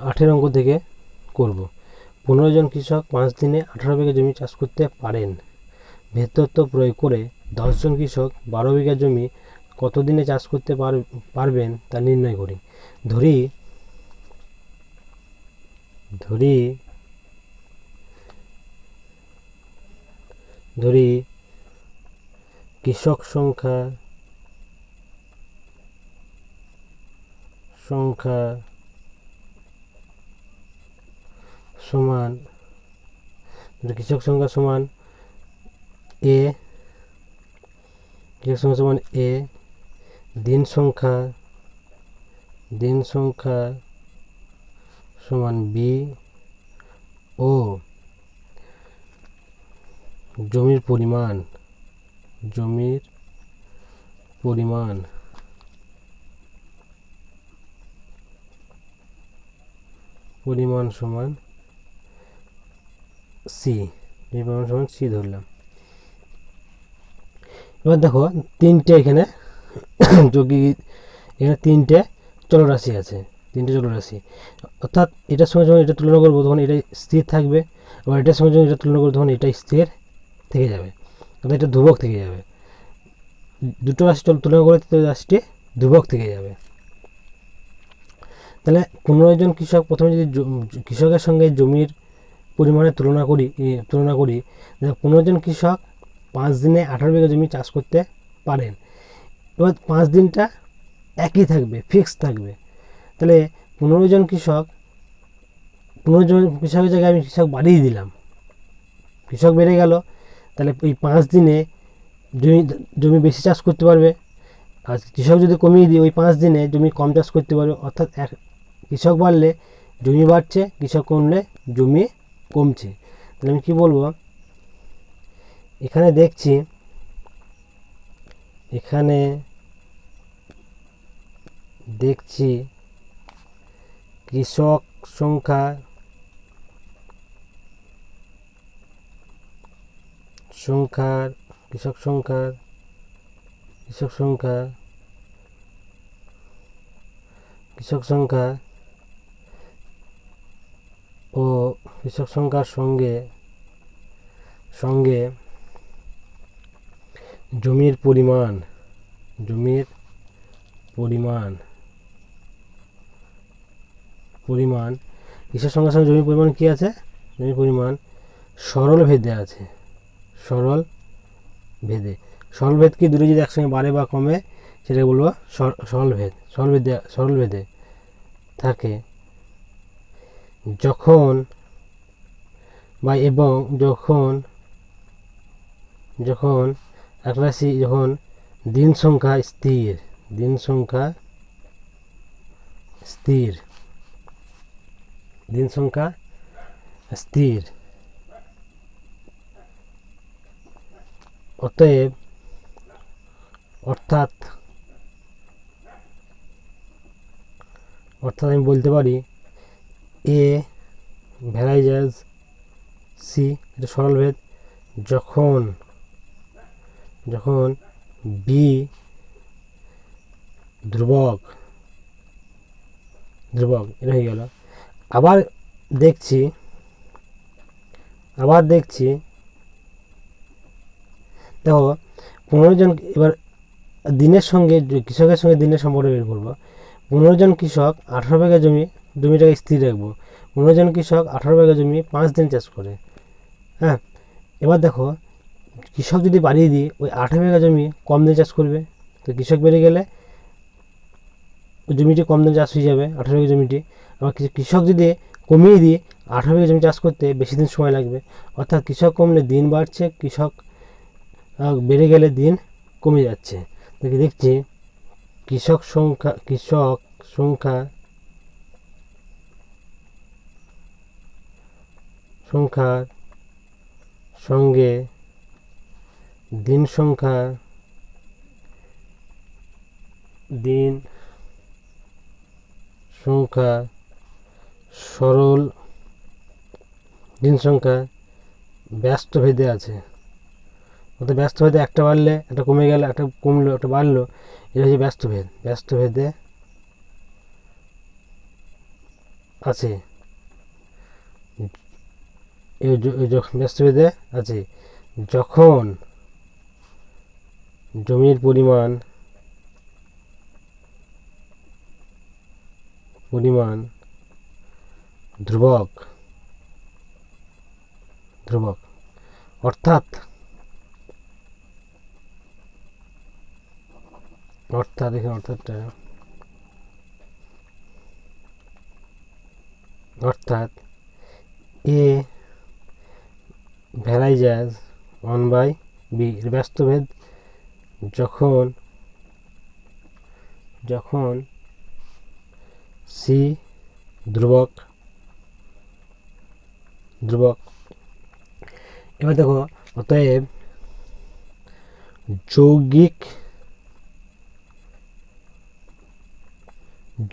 8 অঙ্ক থেকে করব। 15 জন কৃষক 5 দিনে 18 বিঘা জমি চাষ করতে পারেন। ভেদতত্ত্ব প্রয়োগ করে 10 জন কৃষক 12 বিঘা জমি কত দিনে চাষ করতে পারবেন তা নির্ণয় করি। ধরি কৃষক সংখ্যা সমান কৃষক সংখ্যা সমান এ, দিন সংখ্যা সমান বি ও জমির পরিমাণ সমান সি, ধরলাম। এবার দেখো তিনটে এখানে তিনটে চলরাশি আছে, অর্থাৎ এটার সঙ্গে যখন এটা তুলনা করবো তখন এটা স্থির থাকবে, আবার এটার সঙ্গে যখন এটা তুলনা করবো তখন এটা স্থির থেকে যাবে, অর্থাৎ এটা ধ্রুবক থেকে যাবে। দুটো রাশি তুলনা করে রাশিটি ধ্রুবক থেকে যাবে। তাহলে 15 জন কৃষক, প্রথমে যদি কৃষকের সঙ্গে জমির পরিমাণের তুলনা করি 15 জন কৃষক 5 দিনে 18 বিঘা জমি চাষ করতে পারেন। এবার 5 দিনটা একই থাকবে, ফিক্সড থাকবে। তাহলে 15 জন কৃষকের জায়গায় আমি কৃষক বাড়িয়ে দিলাম, কৃষক বেড়ে গেল। তাহলে এই 5 দিনে জমি বেশি চাষ করতে পারবে, আর কৃষক যদি কমিয়ে দিই ওই 5 দিনে জমি কম চাষ করতে পারবে। অর্থাৎ কৃষক বাড়লে জমি বাড়ছে, কৃষক কমলে জমি কমছে। তাহলে আমি কি বলবো, এখানে দেখছি কৃষক সংখ্যা ও কৃষক সংখ্যার সঙ্গে জমির পরিমাণ কৃষক সংখ্যার সঙ্গে জমির পরিমাণ কি আছে? জমির পরিমাণ সরল ভেদে আছে। সরল ভেদ কি দুটো যদি একসঙ্গে বাড়ে বা কমে সেটা বলবো সরল ভেদে থাকে। যখন এক রাশি যখন দিন সংখ্যা স্থির, অর্থাৎ আমি বলতে পারি এ ভ্যারাইজাস সি, এটা সরল ভেদ। যখন বি ধ্রুবক, এটা হয়ে গেল। আবার দেখছি দেখো 15 জন, এবার দিনের সঙ্গে কৃষকের সঙ্গে দিনের সম্পর্ক বের করবো। 15 জন কৃষক 18 বিঘা জমিটাকে স্থির রাখবো। 15 জন কৃষক 18 বিঘা জমি 5 দিন চাষ করে। হ্যাঁ, এবার দেখো কৃষক যদি বাড়িয়ে দিই ওই 18 বিঘা জমি কম দিন চাষ করবে, তো কৃষক বেড়ে গেলে ওই জমিটি কম দিন চাষ হয়ে যাবে 18 বিঘা জমিটি। আবার কৃষক যদি কমিয়ে দিই 18 বিঘা জমি চাষ করতে বেশি দিন সময় লাগবে, অর্থাৎ কৃষক কমলে দিন বাড়ছে, কৃষক বেড়ে গেলে দিন কমে যাচ্ছে। দেখছি কৃষক সংখ্যার সঙ্গে দিন সংখ্যা সরল ব্যস্ত ভেদে আছে। অর্থাৎ ব্যস্ত ভেদে একটা বাড়লে একটা কমে গেল, একটা কমলো একটা বাড়লো, এটা হচ্ছে ব্যস্ত ভেদে আছে, ব্যস্ত ভেদে আছে, যখন জমির পরিমাণ ধ্রুবক অর্থাৎ এখানে অর্থাৎ এ ভ্যারাইজাস 1/b এর ব্যস্তভেদ যখন সি ধ্রুবক। এবার দেখো, অতএব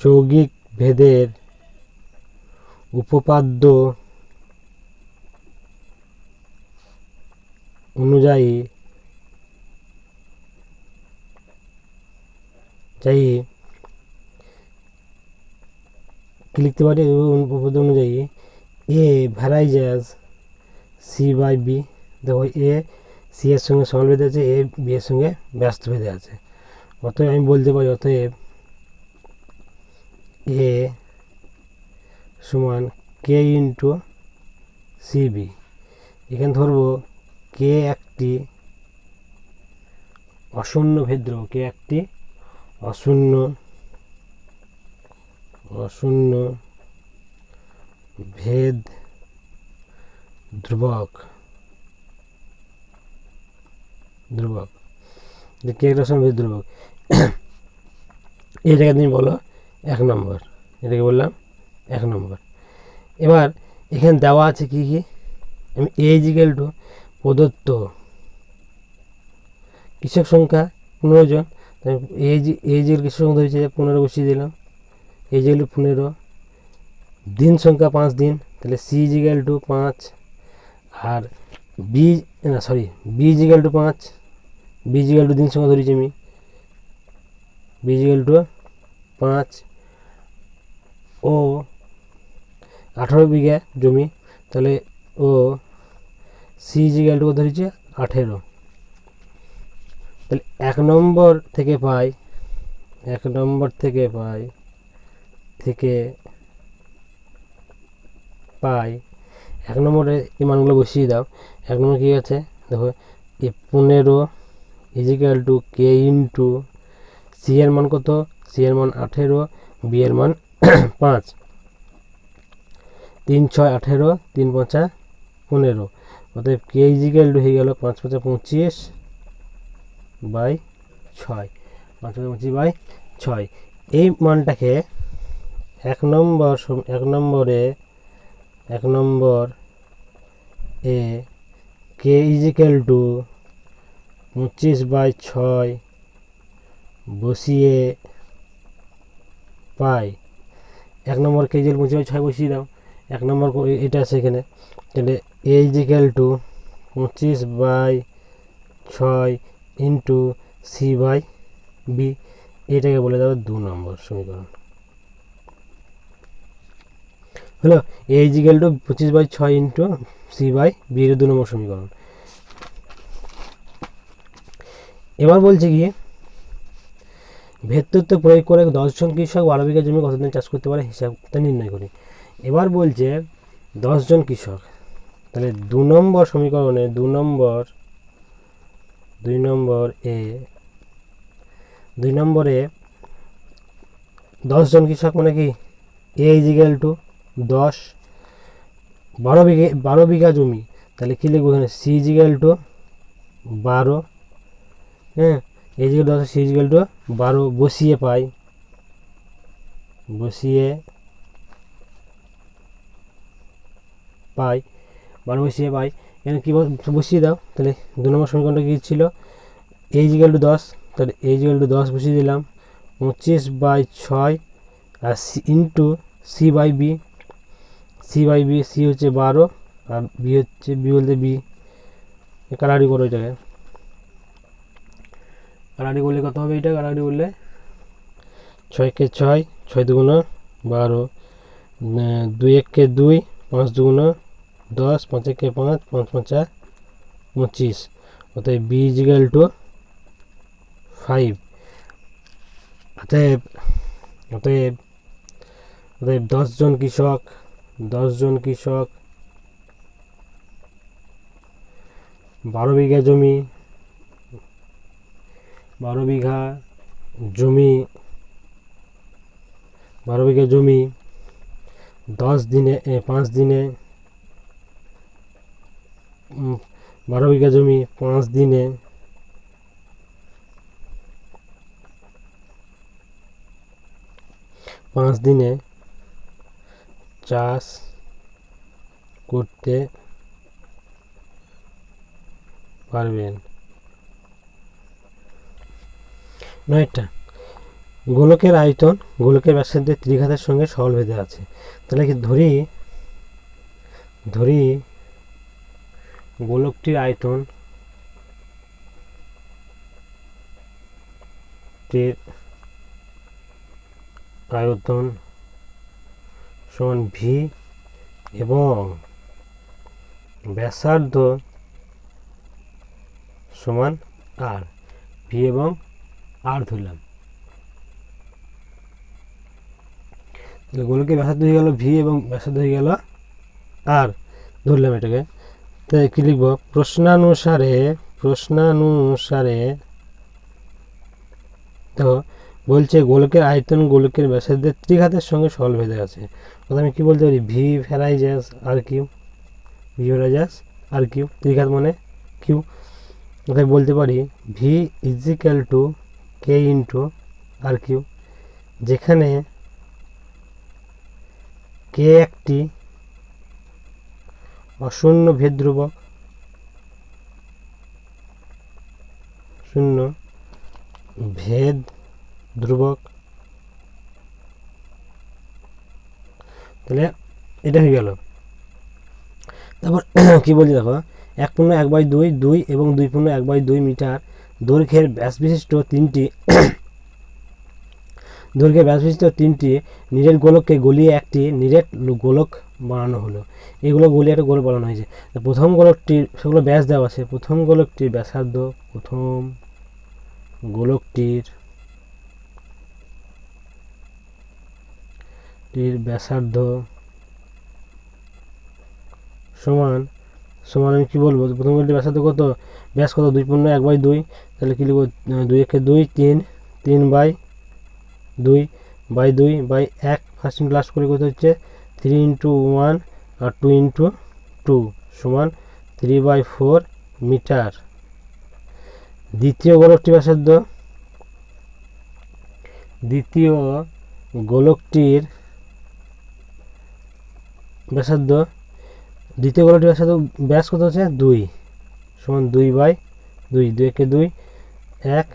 যৌগিক ভেদের উপপাদ্য অনুযায়ী কি লিখতে পারি? উপপাদ্য অনুযায়ী এ ভ্যারাইজাস c/b। দেখো, এ সি এর সঙ্গে সরল ভেদে আছে, এ বি এর সঙ্গে ব্যস্ত ভেদে আছে। অতএব আমি বলতে পারি, অতএব এ সমান কে ইন্টু সিবি। এখানে ধরবো কে একটি অশূন্য ভেদ ধ্রুবক, কে একটি অশূন্য ভেদ ধ্রুবক। কে একটা অশূন্য ভেদ ধ্রুবক, এটাকে তুমি বলো 1 নম্বর। এটাকে বললাম 1 নম্বর। এবার এখানে দেওয়া আছে কি কি? আমি এ ইজিক্যাল টু প্রদত্ত কৃষক সংখ্যা 15 জন, এ ইজিক্যাল কৃষক সংখ্যা ধরেছে 15 বসিয়ে দিলাম। এ ইজিক্যাল টু 15, দিন সংখ্যা 5 দিন, তাহলে সি ইজিক্যাল টু 5, আর B equal to 5, B equal to দিন সংখ্যা ধরেছি আমি, বি ইজিক্যাল টু 5, ও 18 বিঘা জমি, তাহলে ও সি ইজিক্যাল টু ধরেছে 18। তাহলে 1 নম্বর থেকে পাই 1 নম্বরে এই মানগুলো বসিয়ে দাও। 1 নম্বর কী আছে দেখো, এ 15 is equal to K into C এর মান কত? সি এর মান 18, বি এর মান 5, 3 6 18, 3 5 15। অতএব কে ইজিক্যাল টু হয়ে গেল 5 5 25/6, 5 5 25/6। এই মানটাকে 1 নম্বর এ কে ইজিক্যাল টু 25/6 বসিয়ে পাই। 1 নম্বর কে ইজিক্যাল 25/6 বসিয়ে দাও। 1 নম্বর এটা আছে এখানে, তাহলে এ ইজিক্যাল টু 25/6 ইন্টু c/b। এটাকে বলে দেবো 2 নম্বর সমীকরণ। হলো এ ইজিক্যাল টু 25/6 ইন্টু c/b এর 2 নম্বর সমীকরণ। এবার বলছে কি, ভেদ তত্ত্ব প্রয়োগ করে 10 জন কৃষক 12 বিঘা জমি কতদিন চাষ করতে পারে হিসাবটা নির্ণয় করি। এবার বলছে 10 জন কৃষক, তাহলে 2 নম্বর সমীকরণে 2 নম্বরে 10 জন কৃষক মানে কি, এ ইজিক্যাল টু 10, 12 বিঘা জমি, তাহলে কি লিখবো এখানে? সি ইজিক্যাল টু 12, হ্যাঁ, A equal to 10, C equal to 12 বসিয়ে পাই, বসিয়ে পাই এখানে কি বসিয়ে দাও। তাহলে 2 নম্বর সমীকরণটা কি ছিল? এ ইজিক্যাল টু 10, তাহলে এ ইজিক্যাল টু 10 বসিয়ে দিলাম, 25/6 আর ইন্টু c/b। সি হচ্ছে 12 আর বি হচ্ছে বলতে বি। কাটাকাটি করো, এটাকে কাটাকাটি করলে কত হবে? এটা কাটাকাটি করলে 6 কে 6, 6 2 12, দুই একে দুই, 5 দুগুণ 10, 5 একে 5, 5 5 25, অতএব b ইজিক্যাল টু 5। অতএব অতএব অতএব 10 জন কৃষক 12 বিঘা জমি 12 বিঘা জমি 10 দিনে 5 দিনে 12 বিঘা জমি 5 দিনে চাষ করতে পারবেন। নয়টা, গোলকের আয়তন গোলকের ব্যাসার্ধের ত্রিঘাতের সঙ্গে সরলভেদে আছে। তাহলে কি ধরি গোলকটির আয়তন সমান ভি এবং ব্যাসার্ধ সমান আর, ভি এবং আর ধরলাম। গোলকের ব্যাসার্ধ হয়ে গেল ভি এবং ব্যাসার্ধ হয়ে গেল আর ধরলাম এটাকে। তাই কি লিখব, প্রশ্নানুসারে তো বলছে গোলকের আয়তন গোলকের ব্যাসার্ধের ত্রিঘাতের সঙ্গে সরলভেদে আছে। আমি কি বলতে পারি, ভি ভ্যারাইজাস আর কিউ, ত্রিঘাত মানে কিউ। তাই বলতে পারি V is equal to K into R Q, যেখানে কে একটি অশূন্য ভেদ ধ্রুবক, তাহলে এটা হয়ে গেল। তারপর কি বলছি দেখো, 1/1/2 2 এবং 2/1/2 মিটার দৈর্ঘ্যের ব্যাস বিশিষ্ট তিনটি নিরেট গোলককে গলিয়ে একটি নিরেট গোলক বানানো হলো। এগুলো গলিয়ে একটা গোলক বানানো হয়েছে। প্রথম গোলকটির সেগুলো ব্যাস দেওয়া আছে। প্রথম গোলকটির ব্যাসার্ধ সমান আমি কি বলবো, প্রথম গোলকটির ব্যাসার্ধ কত, ব্যাস কত, 2/1/2। তাহলে কি লিখবো, 2 একে 2, 3/2/1 ফার্স্ট ইন্টু লাস্ট করে কত হচ্ছে 3 × 1 আর 2 × 2 সমান 3/4 মিটার। দ্বিতীয় গোলকটির ব্যাসার্ধ ব্যাস কত হচ্ছে 2 সমান 2/2, 2 একে 2, 1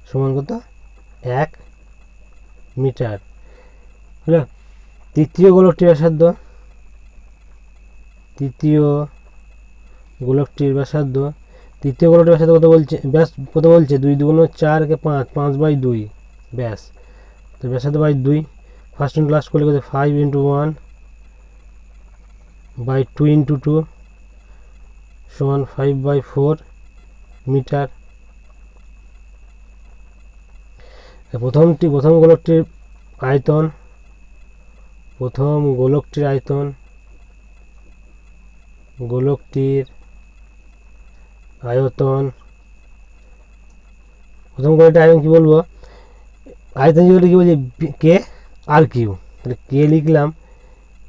সমান কত 1 মিটার হলো। তৃতীয় গোলকটির ব্যাসার্ধ কত বলছে, ব্যাস কত বলছে, 2 2 4 কে 5, 5/2 ব্যাস। তো ব্যাসার্ধ বাই 2, ফার্স্ট ইন্টু লাস্ট করলে কত 5 × 1/2 × 2 সমান 5/4 মিটার। প্রথম গোলকটির আয়তন প্রথম গোলকটির আয়তন কি বলবো, আয়তন যেগুলো কি বলছি কে আর কিউ। তাহলে কে লিখলাম,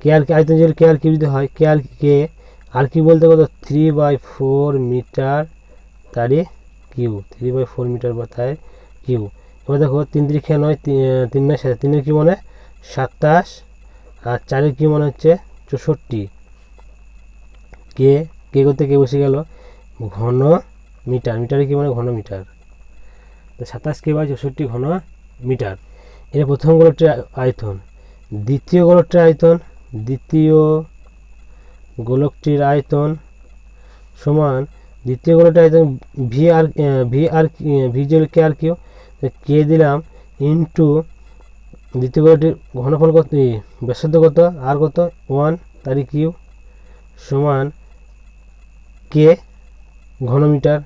কে আর আয়তন যেগুলো কে আর কিউ যদি হয়, কে আর কিউ বলতে কত 3/4 মিটার তারই কিউ, 3/4 মিটার বা তার কিউ। এবার দেখো 3 × 9, 3 9 7, 3 কি মানে 27 আর 4 কি মানে হচ্ছে 64। কে করতে কে বসে গেল ঘন মিটার, মিটারে কি মানে ঘন মিটার। তো 27 কে 64 ঘন মিটার। এটা প্রথম গোলকটির আয়তন। দ্বিতীয় গোলকটির আয়তন সমান ভি কে আর কিউ, কে দিলাম ইন্টু দ্বিতীয় গোলকটির ঘনফল কত, ব্যাসার্ধ কত, আর কত 1, তারই কিউ সমান কে ঘনমিটার।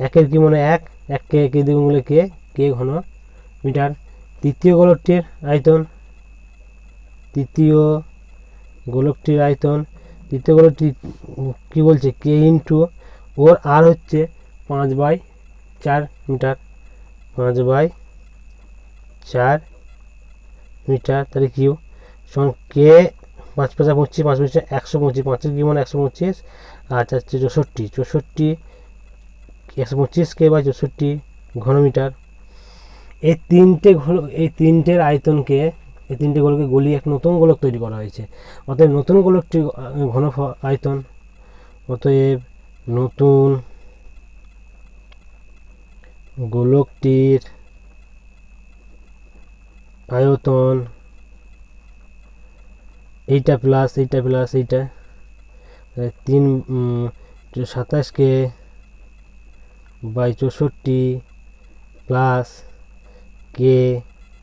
একের কি মানে এক কে কে দ্বিগুণ করলে কে ঘন মিটার। তৃতীয় গোলকটির আয়তন, তৃতীয় গোলকটি কি বলছে, কে ইন্টু ওর আর হচ্ছে 5/4 মিটার, 5/4 মিটার, তাহলে কিউ সমান কে 5 5 25, 5 25 125, 5 কি মানে 125, আর 4 64 125 কে বা 64 ঘনমিটার। এই তিনটের আয়তনকে, এই তিনটে গোলকে গলিয়ে এক নতুন গোলক তৈরি করা হয়েছে। অতএব নতুন গোলকটির ঘনফল আয়তন, অতএব নতুন গোলকটির আয়তন এইটা প্লাস এইটা 27 কে বাই 64 প্লাস কে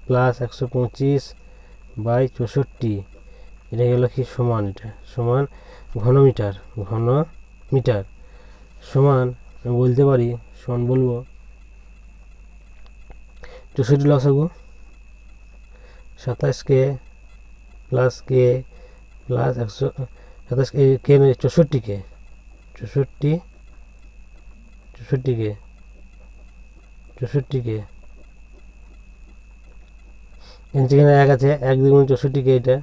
প্লাস 125/64, এটা গেল কি সমান, এটা সমান ঘনমিটার সমান আমি বলতে পারি, সমান বলবো 64 লসাগু 27 কে প্লাস কে প্লাস 127 কে 64 কে 64 কে যেখানে 1 আছে, 1 দ্বিগুণ 64 কে, এটা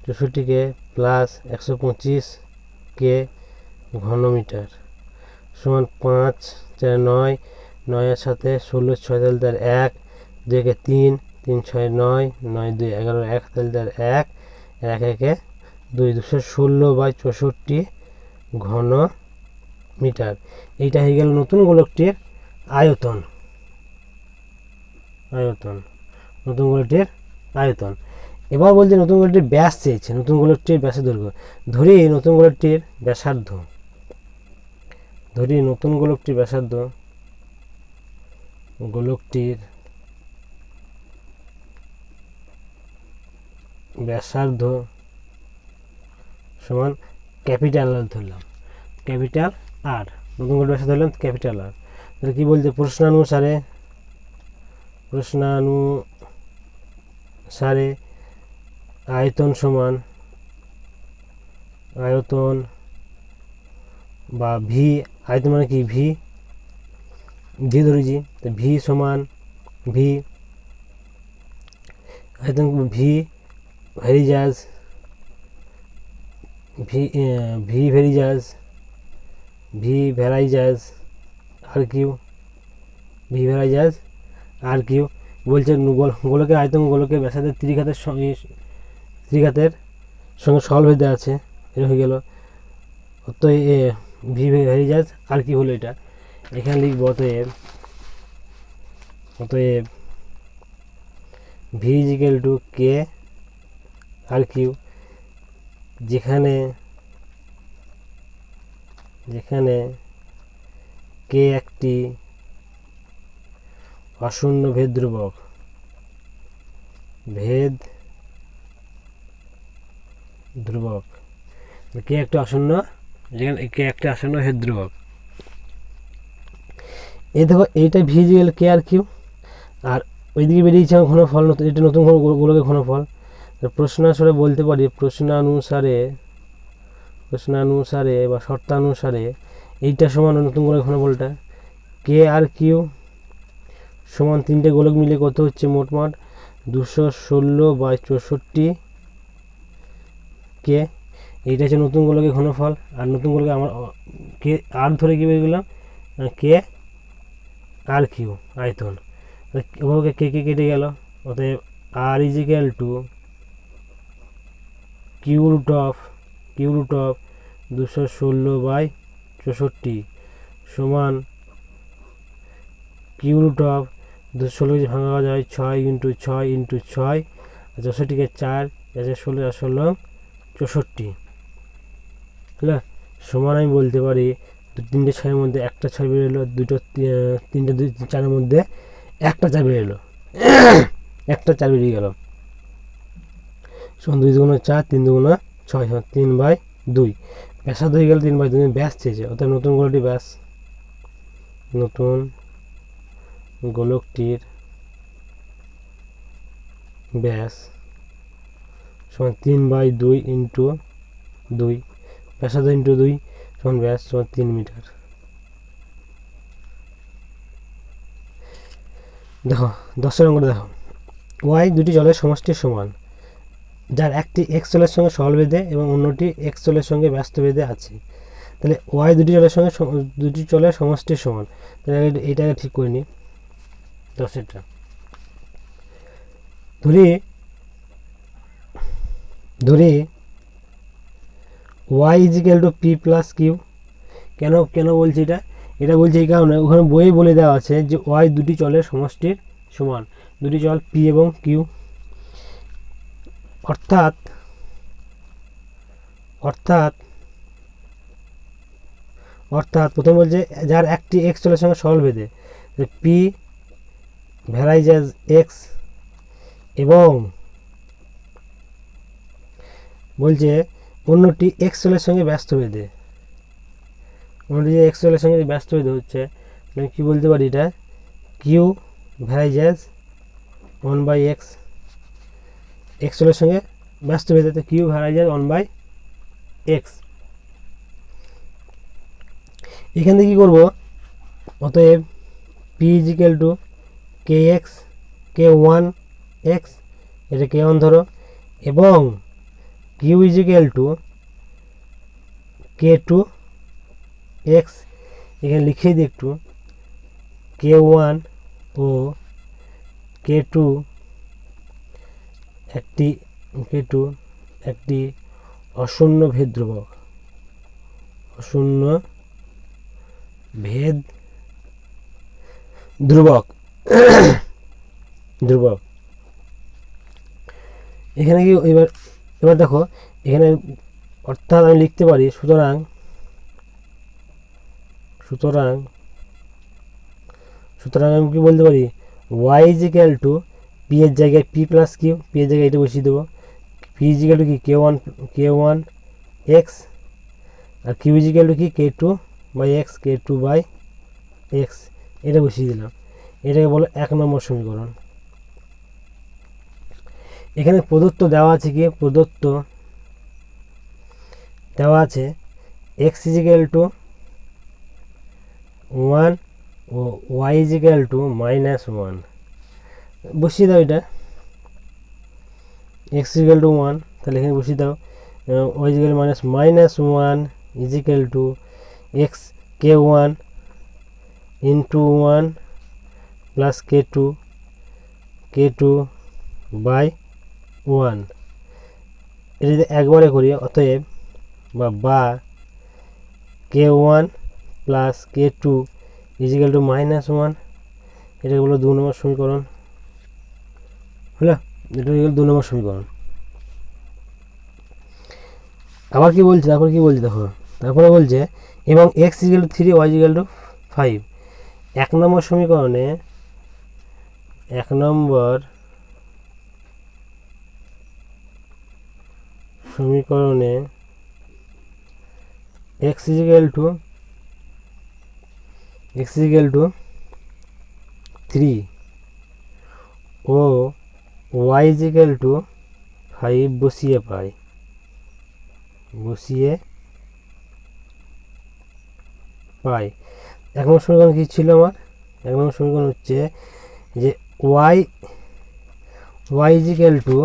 64 কে প্লাস 125 কে ঘনমিটার সমান 5 4 9, 9 এর সাথে 16 6 তাহলে 1, 2 কে 3, 3 6 9, 9 2 11, 1 তাহলে 1, 1 1 2, 216/64 ঘন মিটার। এইটা হয়ে গেল নতুন গোলকটির আয়তন, নতুন গোলকটির আয়তন। এবার বলছে নতুন গোলকটির ব্যাস চেয়েছে, নতুন গোলকটির ব্যাসের দৈর্ঘ্য। ধরি নতুন গোলকটির ব্যাসার্ধ, ব্যাসার্ধ সমান ক্যাপিটাল আর ধরলাম, ক্যাপিটাল আর, নতুন গোলকটির ব্যাসার্ধ ধরলাম ক্যাপিটাল আর। তাহলে কি বলছে, প্রশ্নানুসারে আয়তন সমান, আয়তন বা ভি, আয়তন মানে কি ভি ধরেছি, ভি সমান ভি আয়তন, ভি ভ্যারিজাস, আর কিউ বলছে গোলকের আয়তন গোলকের ব্যাসার্ধের ত্রিঘাতের সঙ্গে সরলভেদে আছে, এটা হয়ে গেল। অতএব ভি ভ্যারিজাস আর কি হলো, এটা এখানে লিখবো। অতএব V is equal to K R Q, যেখানে কে একটি অশূন্য ভেদ ধ্রুবক, কে একটা অশূন্য, যেখানে কে একটা অশূন্য ভেদ ধ্রুবক। এই দেখো এইটা ভিজিএল কে আর কিউ, আর ওইদিকে বেরিয়েছে ঘনফল, এটা নতুন গোলকের ঘনফল। প্রশ্নানুসারে বলতে পারি, প্রশ্নানুসারে বা শর্তানুসারে এইটা সমান নতুন গোলকের ঘনফলটা কে আর কিউ সমান, তিনটে গোলক মিলে কত হচ্ছে মোটমাট 216/64 কে। এইটা হচ্ছে নতুন গোলকের ঘনফল। আর নতুন গোলকে আমার কে আর ধরে কি বেরিয়ে গেলাম, কে আর কিউ আয়তন, ওগুলোকে কে কেটে গেল। অতএব আর equal to cube root of 216/64 সমান কিউ রুট অফ 216 ভাঙা যায় 6 × 6 × 6, 64কে 4, 16 আর 16 64, হ্যাঁ সমান আমি বলতে পারি 3টে 6-এর মধ্যে একটা 6 বেরোলো, 3টে 4-এর মধ্যে একটা 4 বেরোলো, একটা 4 বেরিয়ে গেল, সমান 2 দুগুণ 4, 3 দুগুণ 6, সমান 3/2। ব্যাসার্ধ হয়ে গেল 3/2, ব্যাস চেয়েছে, অর্থাৎ নতুন গোলকটির ব্যাস, নতুন গোলকটির ব্যাস সমান 3/2 ইন্টু 2, ব্যাসার্ধ ইন্টু 2 সমান ব্যাস সমান 3 মিটার। দেখো 10 অঙ্কটা দেখো, ওয়াই দুটি জলের সমষ্টির সমান, যার একটি এক্স জলের সঙ্গে সরল বেঁধে এবং অন্যটি এক্স জলের সঙ্গে ব্যস্ত বেঁধে আছে। তাহলে ওয়াই দুটি জলের সঙ্গে দুটি জলের সমষ্টির সমান, তাহলে এইটাকে ঠিক করে নিই। 10-এরটা ধরি y equal to p plus q. কেন বলছি এটা বলছি এই কারণে, ওখানে বইয়ে বলে দেওয়া আছে যে ওয়াই দুটি চলের সমষ্টির সমান, দুটি চল পি এবং কিউ, অর্থাৎ প্রথম বলছে যার একটি এক্স চলের সঙ্গে সরল বেঁধে, পি ভ্যারাইজ অ্যাজ এক্স, এবং বলছে অন্যটি এক্স চলের সঙ্গে ব্যস্ত বেঁধে, অন্যটি যে এক্স চলের সঙ্গে ব্যস্ত বেঁধে হচ্ছে, আমি কী বলতে পারি, এটা কিউ ভ্যারাইজ অ্যাজ 1/x, এক্স চলের সঙ্গে ব্যস্ত বেঁধে, তো কিউ ভ্যারাইজ অ্যাজ 1/x। এখান থেকে কী করবো, অতএব P is equal to K x, K1x, এটা K1 ধরো, এবং কিউ ইজিক্যাল টু K2x, এখানে লিখেই দিই একটু, K1 ও K2 একটি অশূন্য ভেদ ধ্রুবক, ধ্রুবক। এখানে কি এবার দেখো, এখানে অর্থাৎ আমি লিখতে পারি, সুতরাং আমি কি বলতে পারি, ওয়াই ইজিক্যাল টু পি এর জায়গায় পি প্লাস কিউ, পি এর জায়গায় এটা বসিয়ে দেবো, পি ইজিক্যাল টু কি K1x, আর কিউ ইজিক্যাল টু কি K2/x, K2/x, এটা বসিয়ে দিলাম। এটাকে বলো 1 নম্বর সমীকরণ। এখানে প্রদত্ত দেওয়া আছে কি, দেওয়া আছে x is equal to 1 O Y equal to -1, বসিয়ে দাও, এটা এক্স ইজিক্যাল টু 1, তাহলে এখানে বসিয়ে দাও, y equal -1 equal to x K1 into 1 plus K2/1। এটা যদি একবারে করি, অতএব বা K1 plus K2 equal to -1, এটাকে বলো 2 নম্বর সমীকরণ, হলো, এটা হয়ে গেল 2 নম্বর সমীকরণ। আবার কি বলছে, দেখো, তারপরে বলছে এবং x equal to 3, y equal to 5। 1 নম্বর সমীকরণে x ইজিক্যাল টু 3 ও y ইজিক্যাল টু 5 বসিয়ে পাই, 1 নম্বর সমীকরণ কী ছিল আমার, 1 নম্বর সমীকরণ হচ্ছে যে y equal to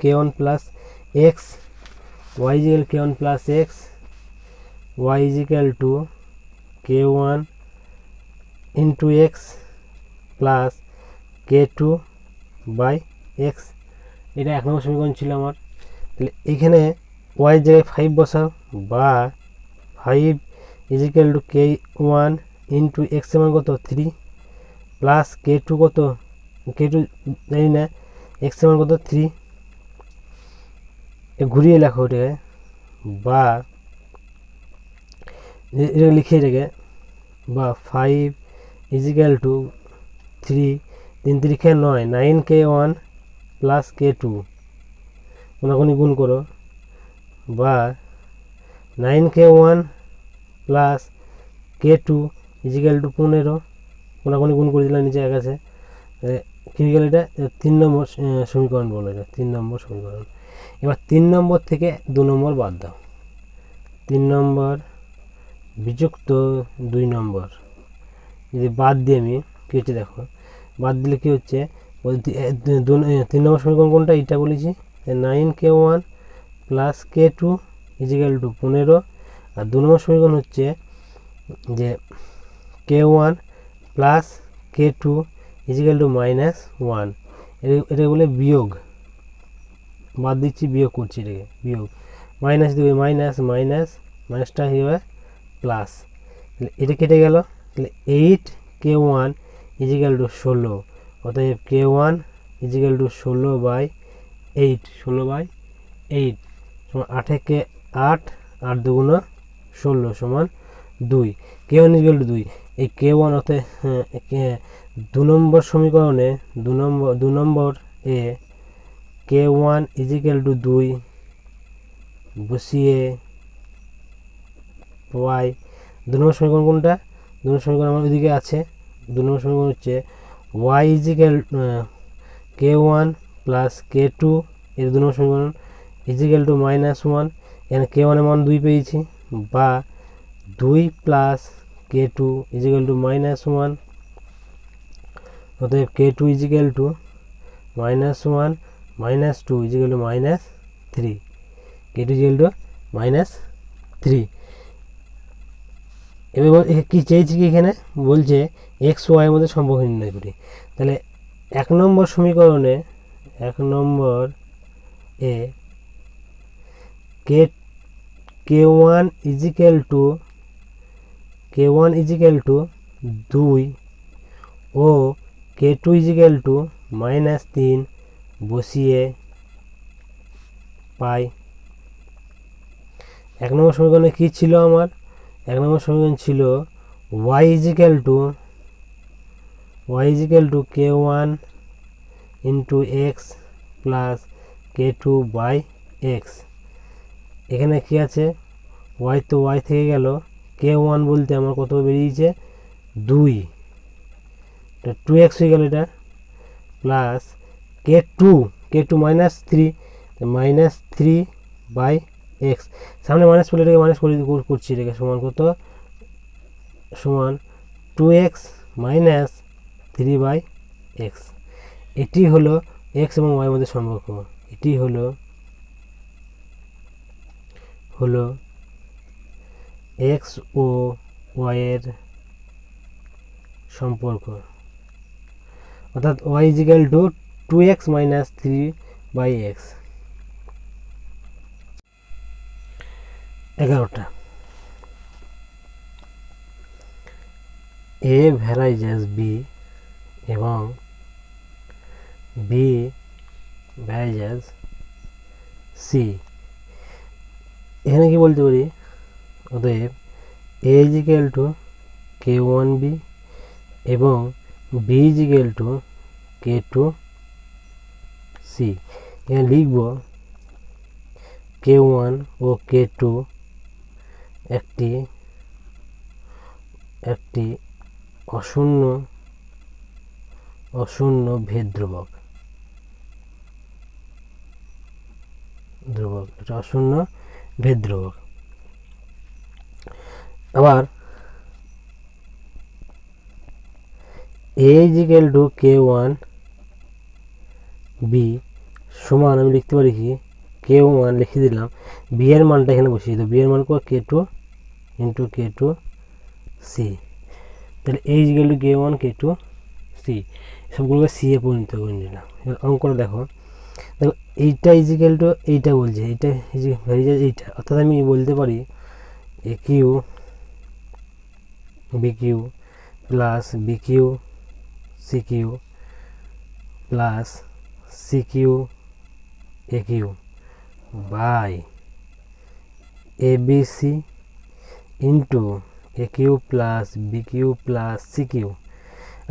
K1 plus x, y equal to K1 into x plus K2/x, এটা 1 নম্বর সমীকরণ ছিল আমার। তাহলে এখানে y এর জায়গায় 5 বসাও, বা 5 is equal to K1 into x এর মান কত 3, প্লাস K2 কত, K2 জানি না, এক্স এর মান কত 3, ঘুরিয়ে লেখো ওটাকে, বা এটা লিখে রেখে, বা 5 is equal to 3, 3 3 9, 9k1 plus k2 কোনাকুনি গুণ করো, বা 9k1 plus k2 equal to 15 কোনাকুনি গুণ করে দিলাম, নিচে এক আছে, কি হয়ে গেল এটা 3 নম্বর সমীকরণ বলো, এটা 3 নম্বর সমীকরণ। এবার 3 নম্বর থেকে 2 নম্বর বাদ দাও, 3 নম্বর বিযুক্ত 2 নম্বর যদি বাদ দিই আমি, কী হচ্ছে দেখো, বাদ দিলে কী হচ্ছে, 3 নম্বর সমীকরণ কোনটা, এটা বলেছি, 9k1 plus k2 equal to 15, আর 2 নম্বর সমীকরণ হচ্ছে যে k1 plus k2 equal to -1, এটা বলে বিয়োগ, বাদ দিচ্ছি, বিয়োগ করছি, এটাকে বিয়োগ, মাইনাস দিকে মাইনাসটা হয়ে যাবে প্লাস, এটা কেটে গেল, তাহলে 8k1 ইজিক্যাল টু 16, অতএব k1 ইজিক্যাল টু 16/8 সমান 8 কে 8, 8 দুগুণ 16 সমান 2, k1 ইজিক্যাল টু 2, এই k1 অতএব 2 নম্বর সমীকরণে 2 নম্বর এ k1 ইজিক্যাল টু 2 বসিয়ে y, 2 নম্বর সমীকরণ কোনটা, 2 নম্বর সমীকরণ আমার ওইদিকে আছে, 2 নম্বর সমীকরণ হচ্ছে y is equal k1 plus k2 এর 2 নম্বর সমীকরণ ইজিক্যাল টু -1, এখানে k1 এর মান 2 পেয়েছি, বা 2 প্লাস k2 ইজিক্যাল টু -1, অতএব k2 equal to -1 -2 equal to -3, k2 equal to -3। এবার কি চেয়েছি, কি এখানে বলছে এক্স ওয়াই এর মধ্যে সম্পর্ক নির্ণয় করি, তাহলে 1 নম্বর সমীকরণে 1 নম্বর এ k1 equal two 2 O k2 equal to -3 বসিয়ে পাই। 1 নম্বর সমীকরণে কী ছিল আমার, 1 নম্বর সমীকরণ ছিল y equal to k1 into x plus k2 by x, এখানে কি আছে, y তো y থেকে গেল, k1 বলতে আমার কত বেরিয়েছে 2, 2x হয়ে গেল এটা, প্লাস k2 -3 বাই এক্স, সামনে মাইনাস করলে এটাকে মাইনাস করছি, এটাকে সমান কত, সমান 2x মাইনাস 3/x, এটি হলো x এবং y এর মধ্যে সম্পর্ক, এটি হলো x ও y এর সম্পর্ক, অর্থাৎ y equal to 2x minus 3/x। 11টা a ভ্যারাইজেস b এবং b ভ্যারাইজেস c, এখানে কি বলতে পারি, অতএব a ইজিক্যাল টু k1b এবং b ইজিক্যাল টু k2c, এখানে লিখব k1 ও k2 একটি অশূন্য ভেদ ধ্রুবক, এটা অশূন্য ভেদ ধ্রুবক। আবার a ইজিক্যাল টু k1b সমান আমি লিখতে পারি কি, k1 লিখে দিলাম, b এর মানটা এখানে বসিয়ে দিই, b এর মান কত, k2 ইন্টু k2c, তাহলে a is equal to k1 k2c, সবগুলোকে c এ পরিণত করে নিলাম। এবার অঙ্কটা দেখো, এইটা ইজিক্যাল টু এইটা বলছে, এইটা এইটা, অর্থাৎ আমি বলতে পারি A cube B cube plus B cube C Q plus C cube A cube by A B C into A cube plus B cube plus C cube,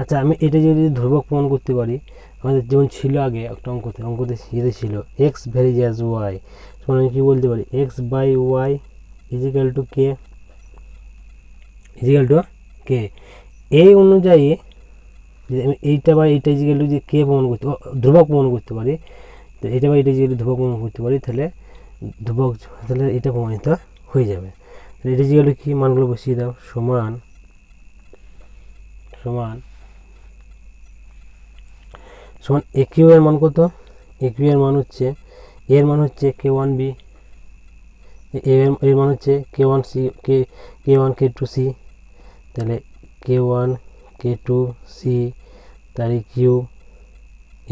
আচ্ছা আমি এটা যদি ধ্রুবক প্রমাণ করতে পারি, আমাদের যেমন ছিল আগে একটা অঙ্কতে ইয়েতে ছিল এক্স ভ্যারিজ অ্যাজ ওয়াই, তখন আমি কী বলতে পারি X by Y equal to K, equal to K. এই অনুযায়ী যদি আমি এইটা বা এইটা ইজিক্যাল টু যে কে প্রমাণ করতে ধ্রুবক প্রমাণ করতে পারি, তো এটা বা এটা যদি ধ্রুবক প্রমাণ করতে পারি তাহলে ধ্রুবক, তাহলে এটা প্রমাণিত হয়ে যাবে। তাহলে এটা ইজিক্যাল টু কি, মানগুলো বসিয়ে দাও, সমান সমান সমান এ কিউ এর মান কত, এ কিউ এর মান হচ্ছে, এর মান হচ্ছে কে ওয়ান বি, এর মান হচ্ছে k one c, k one কে টু সি, তাহলে কে ওয়ান কে টু সি তার কিউ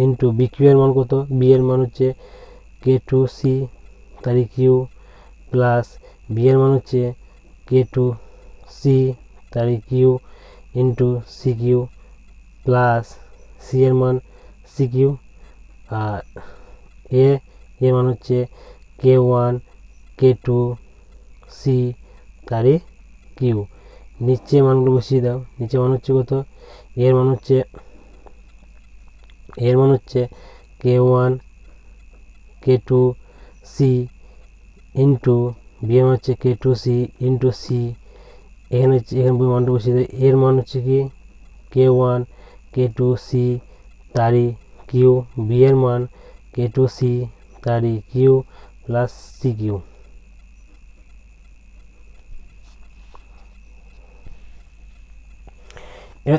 ইন্টু বি কিউ এর মান কত, বি এর মান হচ্ছে কে টু সি তার কিউ প্লাস বি এর মান হচ্ছে কে টু সি তার q into C Q plus c এর মান সি কিউ, আর এর মান হচ্ছে কে ওয়ান কে টু সি তার কিউ। নিচে মানগুলো বসিয়ে দাও, নিচে মান হচ্ছে কত, এর মান হচ্ছে কে ওয়ান কে টু সি ইন্টু বি এর মান হচ্ছে k two C into C, এখানে হচ্ছে এখানে মানটা বসিয়ে দেয়, এর মান হচ্ছে কি কে ওয়ান কে টু সি তারই কিউ, বি এর মান কে টু সি তারই কিউ প্লাস সি কিউ।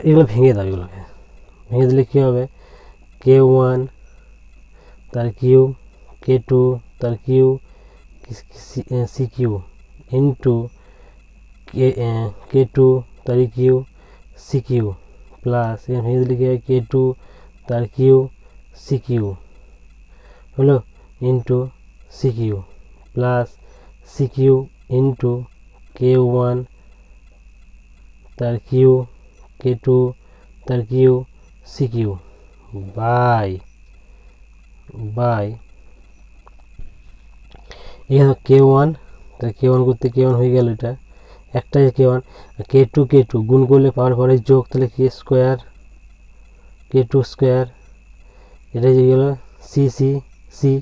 এগুলো ভেঙে দাও, এগুলোকে ভেঙে দিলে কী হবে, কে ওয়ান তার কিউ কে টু তার Q C cube into K two তার কিউ সি কিউ প্লাস এখানে ভেঙে দিলে কী হয় কে টু তার কিউ সি কিউ হলো into C Q plus C cube into K one তার কিউ কে টু তার কিউ সি কিউ বাই এখানে কে ওয়ান, তার কে ওয়ান করতে কে ওয়ান হয়ে গেল, এটা একটা কে ওয়ান, কে টু গুণ করলে পাওয়ার পরে যোগ, তাহলে k square k two square, এটা হয়ে গেল সি সি সি,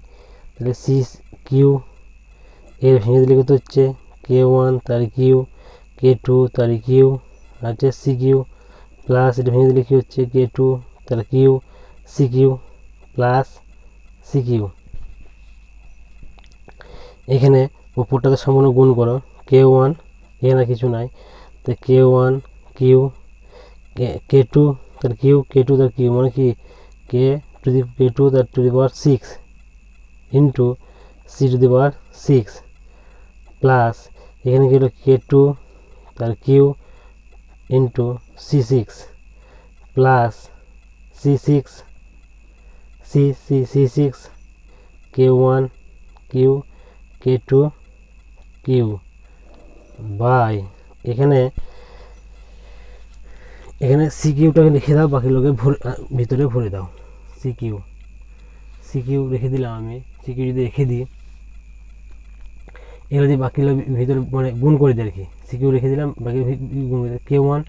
তাহলে সি কিউ, এর ভেঙে দিলে কত হচ্ছে কে ওয়ান তার কিউ কে টু তার কিউ আর হচ্ছে সি কিউ প্লাস এটা ভেঙে দিলে কী হচ্ছে কে টু তার Q C Q plus C q. এখানে উপরটাতে সম্পূর্ণ গুণ করো, কে ওয়ান এখানে কিছু নাই, তো কে ওয়ান কিউ কে টু তার কিউ মানে কি কে টু তার to the power six into c to the power six plus এখানে কি হলো কে টু তার q into c six plus c six c six k one Q K two q by এখানে c কিউটাকে লিখে দাও, বাকি লোকে ভিতরে ভরে দাও, সি কিউ রেখে দিলাম আমি, সি কিউ যদি রেখে দিই এগুলো যদি বাকি ভিতরে মানে গুণ করে দিই আর কি, সি কিউ রেখে দিলাম বাকি গুণ করে কে ওয়ান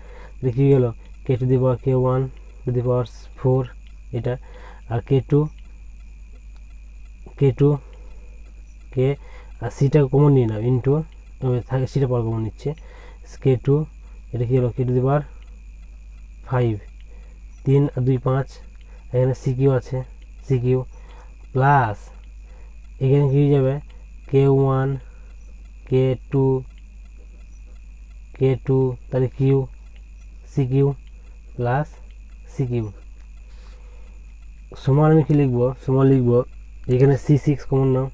রেখে গেল K to the power K one to the power four এটা, আর কে টু কে আর সিটা কমন নিয়ে নাও ইন্টু থাকে সিটা পাওয়ার কমন নিচ্ছে কে টু, এটা কী হলো k to the power five, 3 আর 2 5, এখানে সি কিউ আছে সি কিউ প্লাস এখানে কী হয়ে যাবে কে ওয়ান কে টু তাহলে cube C Q plus C cube সমান আমি কি লিখবো, সমান লিখবো এখানে সি সিক্স কমন নাও,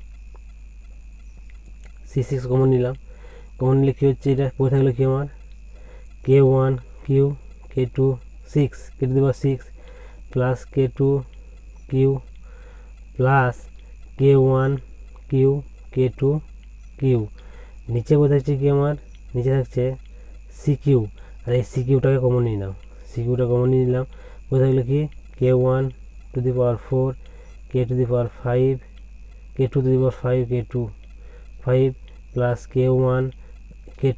সি সিক্স কমন নিলাম, কমন নিলে কী হচ্ছে এটা পড়ে থাকলো কি আমার K one Q K two six K to the power six plus K two cube plus K one Q K two Q, নিচে কোথায় থাকছে কি আমার নিচে থাকছে সি কিউ, আর এই সি কিউটাকে কমন নিয়ে নাও, সি কিউটা কমন নিয়ে নিলাম, কোথায় থাকলো কি K one to the power four K to the power five K to the power five K two five plus K one K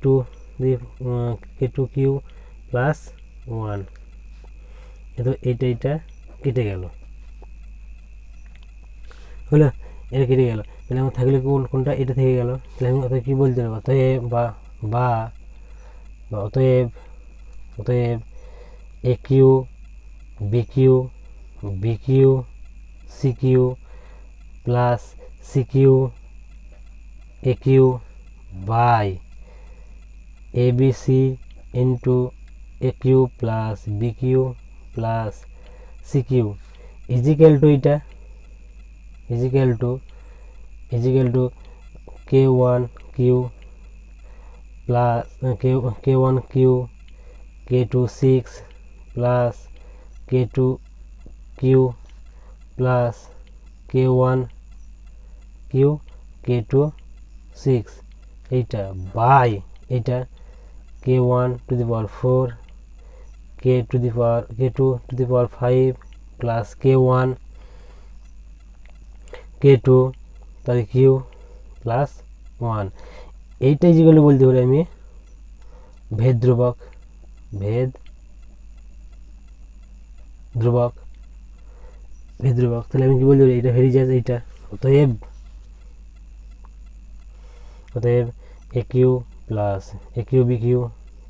two cube plus one তো এইটা কেটে গেল, হলো, এটা কেটে গেল, তাহলে আমার থাকলে কোনটা, এটা থেকে গেল। তাহলে আমি অতএব কী বলতে পারবো, অতএব বা অতএব A cube B cube C Q plus C cube A cube by A B C into A cube plus B cube plus C cube equal to এটা equal to K one cube plus K one Q K two six plus K two cube plus K one Q K two six, এইটা by এটা K one to the power four K to the power five plus K one K two তাহলে Q plus one. এইটাই যেগুলো বলতে পারি আমি ভেদ ধ্রুবক তাহলে আমি কি বলতে পারি, এটা বেরিয়ে যাচ্ছে এইটা। অতএব A cube plus A cube B cube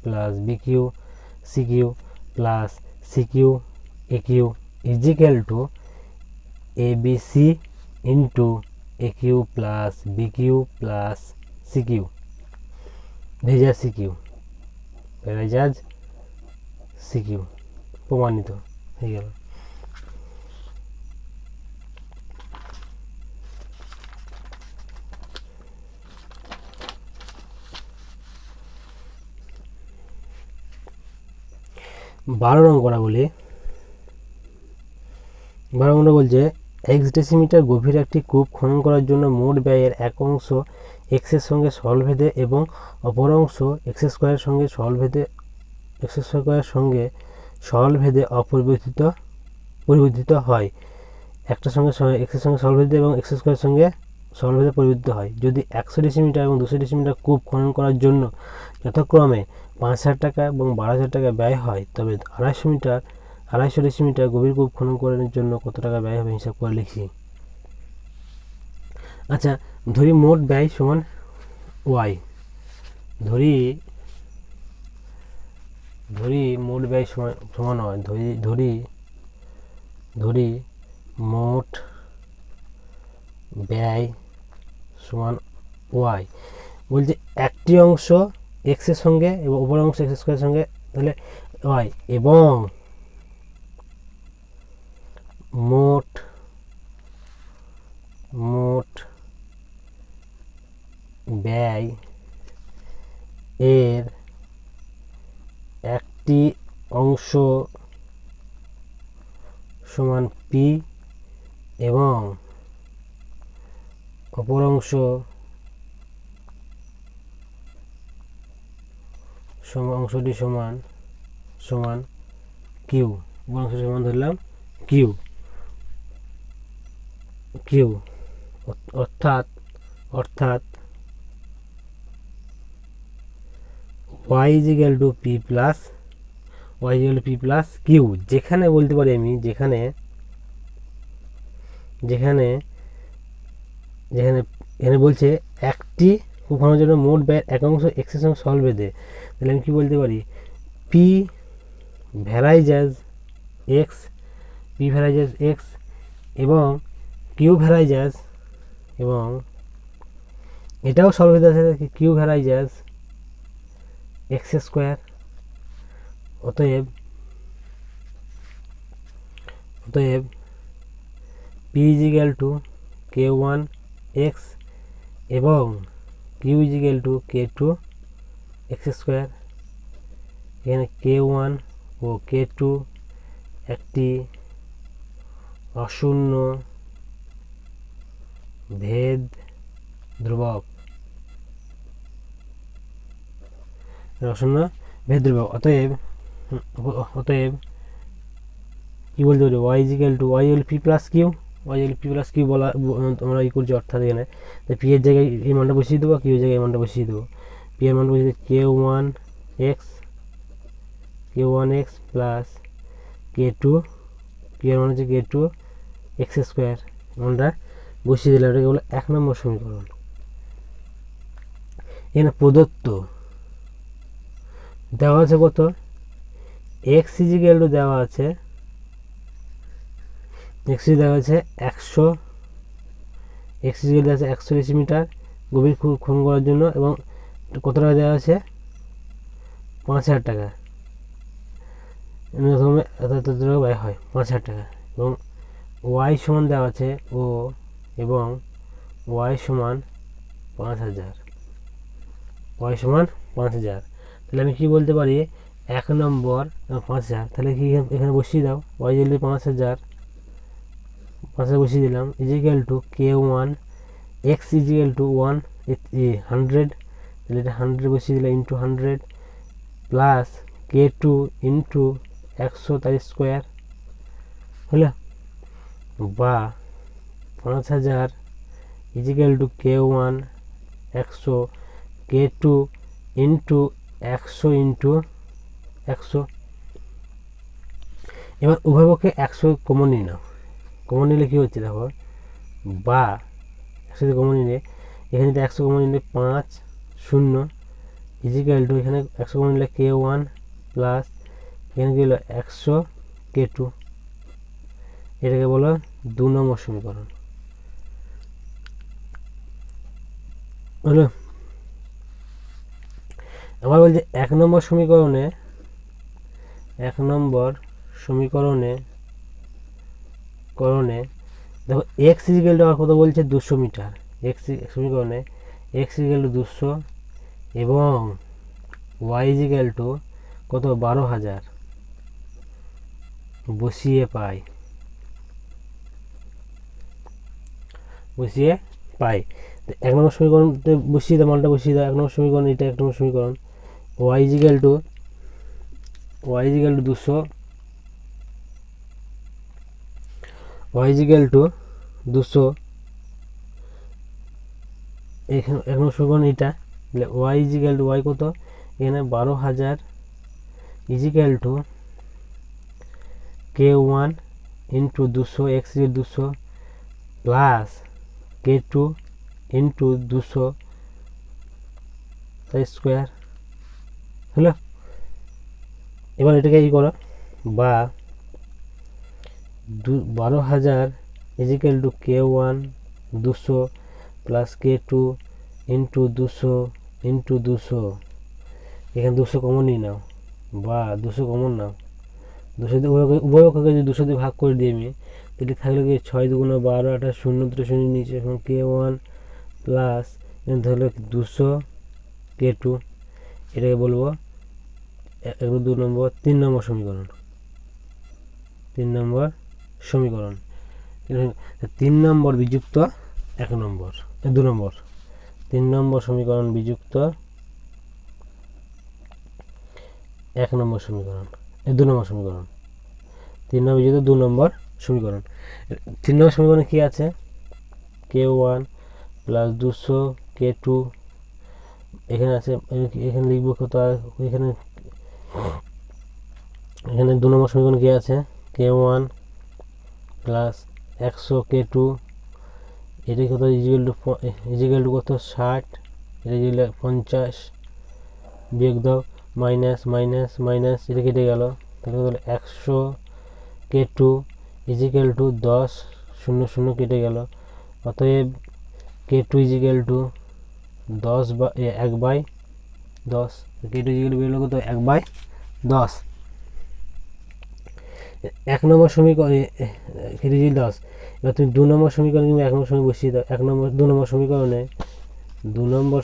plus B cube C Q plus C cube A cube equal to A B C into A cube plus B cube plus C cube ভেজাজ C cube প্রমাণিত হয়ে গেল। বারো নম্বর বলছে x decimetre গভীর একটি কূপ খনন করার জন্য মোট ব্যয়ের এক অংশ এক্সের সঙ্গে সরলভেদে এবং অপর অংশ এক্স স্কোয়ারের সঙ্গে সরলভেদে পরিবর্তিত হয়। একটার সঙ্গে এক্সের সঙ্গে সরলভেদে এবং এক্স স্কোয়ারের সঙ্গে সরলভেদে পরিবর্তিত হয়। যদি 100 ডেসিমিটার এবং 200 ডেসিমিটার কূপ খনন করার জন্য যথাক্রমে 5,000 টাকা এবং 12,000 টাকা ব্যয় হয়, তবে 250 ডেসিমিটার গভীর কূপ খনন করার জন্য কত টাকা ব্যয় হবে হিসাব করে লিখি। আচ্ছা, ধরি মোট ব্যয় সমান ওয়াই, ধরি মোট ব্যয় সমান হয়, ধরি মোট ব্যয় সমান ওয়াই। বলছে একটি অংশ এক্স এর সঙ্গে এবং অপর অংশ এক্স স্কোয়ারের সঙ্গে, তাহলে ওয়াই, এবং মোট ব্যয় এর একটি অংশ সমান পি এবং অপর অংশটি সমান কিউ, অংশ সমান ধরলাম কিউ, অর্থাৎ y equal to p plus q. যেখানে বলতে পারি আমি যেখানে বলছে একটি কূপ খননের জন্য মোট ব্যয়ের এক অংশ এক্সের সঙ্গে সরলভেদে, তাহলে আমি কি বলতে পারি, পি ভ্যারাইজাজ এক্স এবং কিউ ভ্যারাইজাজ, এবং এটাও সরলভেদে আছে কিউ ভ্যারাইজাজ এক্স স্কোয়ার। অতএব P is equal to K one x এবং Q equal to K two x square. এখানে কে ওয়ান ও কে টু একটি অশূন্য ভেদ ধ্রুবক, অতএব কি বলতে পারি, ওয়াই ইজিক্যাল টু ওয়াই হল পি প্লাস কিউ বলা আমরা করছি, অর্থাৎ এখানে পি এর জায়গায় এই মানটা বসিয়ে দেবো, কিউ এর জায়গায় এই মানটা বসিয়ে দেবো। পি এর মান বসিয়ে কে ওয়ান এক্স প্লাস কে এর মান হচ্ছে k2 x স্কোয়ার, আমরা বসিয়ে দিলাম। এটাকে বলে 1 নম্বর সমীকরণ। এখানে প্রদত্ত দেওয়া আছে কত, x ইজিক্যাল টু দেওয়া আছে, x দেওয়া আছে 100, x ইজিক্যাল দেওয়া আছে 100 ডেসিমিটার গভীর খনন করার জন্য, এবং কত টাকা দেওয়া আছে, 5000 টাকা। এত টাকা ব্যয় হয়, 5000 টাকা। এবং y সমান দেওয়া আছে ও, এবং y সমান 5000, y সমান 5000। তাহলে আমি কি বলতে পারি, 1 নম্বর 5000, তাহলে কি এখানে বসিয়ে দাও, y ইজিক্যাল 5000 বসিয়ে দিলাম, equal to k1, x equal to 100, তাহলে এটা 100 বসিয়ে দিলাম, ইন্টু 100 প্লাস k2 ইন্টু 100 তার স্কোয়ার হলো, বা 5000 is equal to k1 100 k2 into 100 into 100। এবার উভয় পক্ষে 100 কমন নিয়ে নাও, কমন নিলে কী হচ্ছে দেখো, বা 100 কমন নিলে এখানে 100 কমন নিলে 5 0 ইজিক্যাল টু, এখানে 100 কমন নিলে k1 প্লাস এখানে কি হলো 100 k2, এটাকে বলো 2 নম্বর সমীকরণ হলো। আবার বলছে 1 নম্বর সমীকরণে, 1 নম্বর সমীকরণে দেখো x ইজিক্যাল টু কত বলছে, 200 মিটার, x সমীকরণে x ইজিক্যাল টু 200 এবং y ইজিক্যাল টু কত, 12000 বসিয়ে পাই, এক নম্বর সমীকরণতে বসিয়ে দাও, মানটা বসিয়ে দাও, 1 নম্বর সমীকরণ, এটা 1 নম্বর সমীকরণ, y equal to 200, y equal to 200, এখানে 1 নম্বর সমীকরণ এটা, y ইজিক্যাল টু y কত, এখানে 12000 equal to k1 into 200, x equal 200 plus k2 into 200 তাই স্কোয়ার হলো। এবার এটাকে কি করো, বা 12000 equal to k1 200 plus k2 into 200 into 200, এখানে 200 কমন নিয়ে নাও, বা 200 কমন নাও, 200 দিয়ে উভয় পক্ষকে যদি 200 দিয়ে ভাগ করে দিই আমি, তাহলে থাকলে কি 6 2 12 28 শূন্য দুটো শূন্য নিচে, এবং k1 প্লাস এখানে ধরলে 200 k2, এটাকে বলবো 2 নম্বর 3 নম্বর সমীকরণ, 3 নম্বর সমীকরণ। 3 নম্বর বিযুক্ত 1 নম্বর 2 নম্বর, 3 নম্বর সমীকরণ বিযুক্ত 1 নম্বর সমীকরণ, 2 নম্বর সমীকরণ, 3 নম্বর বিযুক্ত 2 নম্বর সমীকরণ। 3 নম্বর সমীকরণে কি আছে, k1 প্লাস 200 k2, এখানে আছে, এখানে লিখবো কত, এখানে 2 নম্বর সমীকরণ কি আছে, k1 প্লাস 100 k2, এটা কত, ইজিক্যাল টু কত 60, এটা ইজিক্যাল 50, বিয়োগ দাও, মাইনাস মাইনাস মাইনাস, এটা কেটে গেল, তাহলে কত 100 k2 ইজিক্যাল টু 10 0 0 কেটে গেল, অতএব k2 equal to 1/10, k2 is equal বেরোলো কত 1/10। 1 নম্বর সমীকরণে k2 10, এবার তুমি 2 নম্বর সমীকরণে তুমি 1 নম্বর সমীকরণ বসিয়ে দাও, 2 নম্বর সমীকরণে 2 নম্বর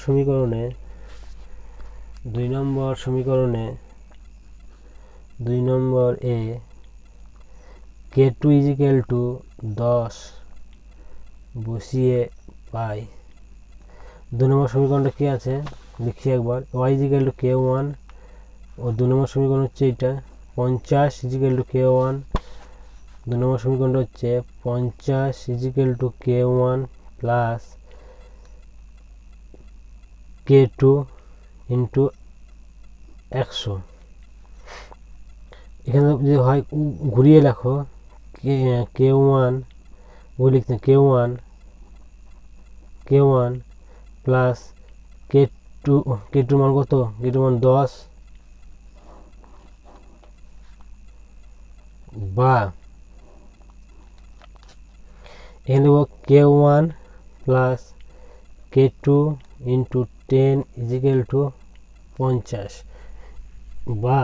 সমীকরণে 2 নম্বর এ k2 ইজিক্যাল টু 10 বসিয়ে পাই। 2 নম্বর সমীকরণটা কি আছে লিখি একবার, y ইজিক্যাল টু k1, ও 2 নম্বর সমীকরণ হচ্ছে এটা 50 ইজিক্যাল টু k1, 2 নম্বর সমীকরণটা হচ্ছে 50 is equal to k1 plus k2 into 100, এখানে যদি হয় ঘুরিয়ে লেখো K1 লিখতে K1 প্লাস K2 মান কত? K2 মান 10 বা এখানে দেবো K1 plus K2 into 10 equal to 50 বা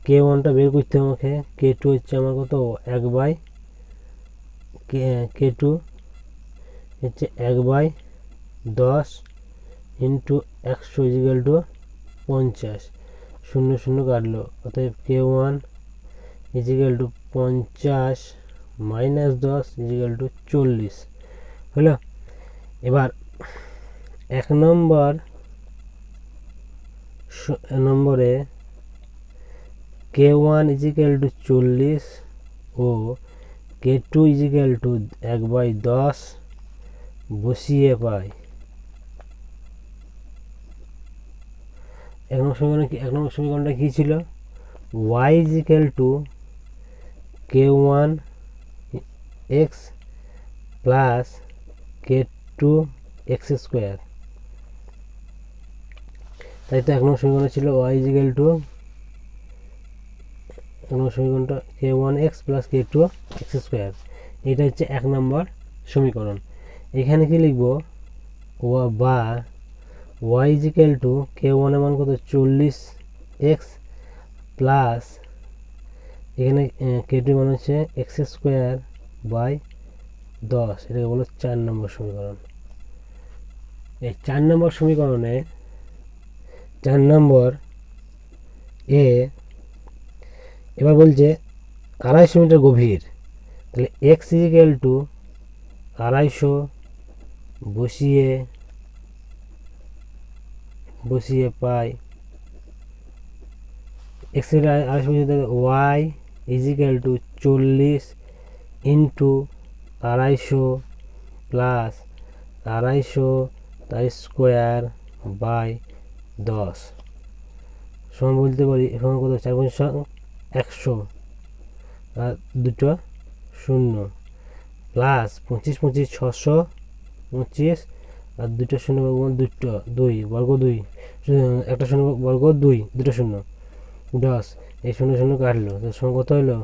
K1টা বের করতে হবে আমাকে। K2 হচ্ছে আমার কত? 1/, K2 হচ্ছে 1/10 ইন্টু 100 ইজিক্যাল টু 50, 0 0 কাটলো, অতএব K1 equal to 50 minus 10 equal to 40 হলো। এবার 1 নম্বরে K1 ইজিক্যাল টু 40 ও K2 ইজিক্যাল টু 1/10 বসিয়ে পাই। 1 নম্বর সমীকরণটা কি ছিল? y equal to K1 x plus K2 x square. তাই তো 1 নম্বর সমীকরণ ছিল y ইজিক্যাল টু, 1 নম্বর সমীকরণটা K1 x plus K2 x square. এটা হচ্ছে 1 নম্বর সমীকরণ। এখানে কি লিখবো? বা y ইজিক্যাল টু K1 এর মান কত? 40x প্লাস এখানে K2 মান হচ্ছে x স্কোয়ার বাই 10, এটাকে বলো 4 নম্বর সমীকরণ। এই 4 নম্বর সমীকরণে 4 নম্বর এ এবার বলছে 250 মিটার গভীর, তাহলে x ইজিক্যাল টু 250 বসিয়ে পাই x এর 250 y equal to 40 into 250 plus 250 তার স্কোয়ার বাই 10 সমান বলতে পারি এখন কত? 4 100 আর 2 0 প্লাস 25 25 625 আর 2 0 2 বর্গ 2 একটা 0 বর্গ 2 2 0 10, এই 0 0 কাটলো, তো সমান কত হলো?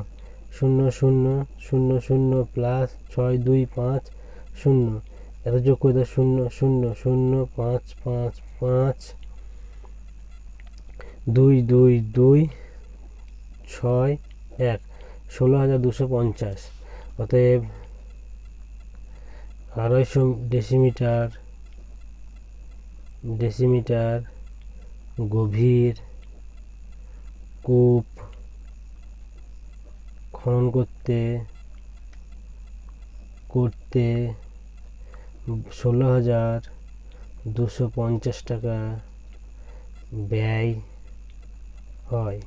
0 0 0 0 প্লাস 6 2 5 0, এত যোগ করে 0 0 0 5 5 5 2 2 2 6 1, 16,250। অতএব 250 ডেসিমিটার গভীর কূপ খনন করতে 16,250 টাকা ব্যয় হয়।